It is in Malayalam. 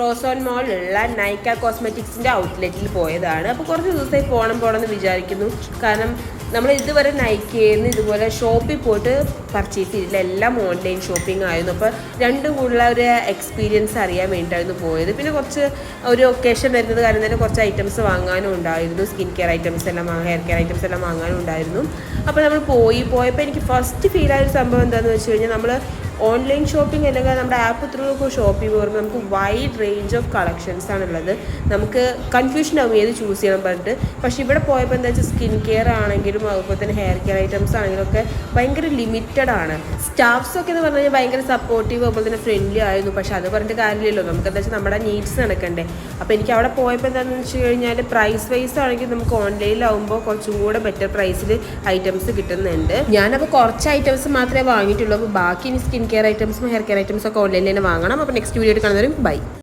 റോസോൺ മോളിലുള്ള നൈക്ക കോസ്മെറ്റിക്സിൻ്റെ ഔട്ട്ലെറ്റിൽ പോയതാണ്. അപ്പോൾ കുറച്ച് ദിവസമായി പോകണമെന്ന് വിചാരിക്കുന്നു. കാരണം നമ്മൾ ഇതുവരെ നൈക്കയിൽ നിന്ന് ഇതുപോലെ ഷോപ്പിൽ പോയിട്ട് പർച്ചേസ് ചെയ്തില്ല, എല്ലാം ഓൺലൈൻ ഷോപ്പിംഗ് ആയിരുന്നു. അപ്പോൾ രണ്ടും കൂടുതലുള്ള ഒരു എക്സ്പീരിയൻസ് അറിയാൻ വേണ്ടിയിട്ടായിരുന്നു പോയത്. പിന്നെ കുറച്ച് ഒരു ഒക്കേഷൻ വരുന്നത് കാരണം തന്നെ കുറച്ച് ഐറ്റംസ് വാങ്ങാനും ഉണ്ടായിരുന്നു. സ്കിൻ കെയർ ഐറ്റംസ് എല്ലാം ഹെയർ കെയർ ഐറ്റംസ് എല്ലാം വാങ്ങാനും ഉണ്ടായിരുന്നു. അപ്പോൾ നമ്മൾ പോയപ്പോൾ എനിക്ക് ഫസ്റ്റ് ഫീൽ ആയൊരു സംഭവം എന്താണെന്ന് വെച്ച് കഴിഞ്ഞാൽ, നമ്മൾ ഓൺലൈൻ ഷോപ്പിംഗ് അല്ലെങ്കിൽ നമ്മുടെ ആപ്പ് ത്രൂ ഒക്കെ ഷോപ്പ് ചെയ്യുമ്പോൾ നമുക്ക് വൈഡ് റേഞ്ച് ഓഫ് കളക്ഷൻസ് ആണുള്ളത്. നമുക്ക് കൺഫ്യൂഷൻ ആവും ഏത് ചൂസ് ചെയ്യണം പറഞ്ഞിട്ട്. പക്ഷേ ഇവിടെ പോയപ്പോൾ എന്താ വെച്ചാൽ സ്കിൻ കെയർ ആണെങ്കിലും അതുപോലെ തന്നെ ഹെയർ കെയർ ഐറ്റംസ് ആണെങ്കിലും ഒക്കെ ഭയങ്കര ലിമിറ്റഡ് ആണ്. സ്റ്റാഫ്സൊക്കെ എന്ന് പറഞ്ഞു കഴിഞ്ഞാൽ ഭയങ്കര സപ്പോർട്ടീവ് അതുപോലെ തന്നെ ഫ്രണ്ട്ലി ആയിരുന്നു. പക്ഷേ അത് പറഞ്ഞിട്ട് കാര്യമില്ലല്ലോ, നമുക്ക് എന്താ വെച്ചാൽ നമ്മുടെ നീഡ്സ് നടക്കണ്ടേ. അപ്പോൾ എനിക്ക് അവിടെ പോയപ്പോൾ എന്താണെന്ന് വെച്ച് കഴിഞ്ഞാൽ പ്രൈസ് വൈസ് ആണെങ്കിൽ നമുക്ക് ഓൺലൈനിലാവുമ്പോൾ കുറച്ചും കൂടെ ബെറ്റർ പ്രൈസിൽ ഐറ്റംസ് കിട്ടുന്നുണ്ട്. ഞാനപ്പോൾ കുറച്ച് ഐറ്റംസ് മാത്രമേ വാങ്ങിയിട്ടുള്ളൂ. അപ്പോൾ ബാക്കി ഇനി സ്കിൻ കെയർ ഐറ്റംസും ഹെയർ കെയർ ഐറ്റംസും ഒക്കെ ഓൺലൈനിൽ തന്നെ വാങ്ങണം. അപ്പോൾ നെക്സ്റ്റ് വീഡിയോ കാണുന്നവരും ബൈ.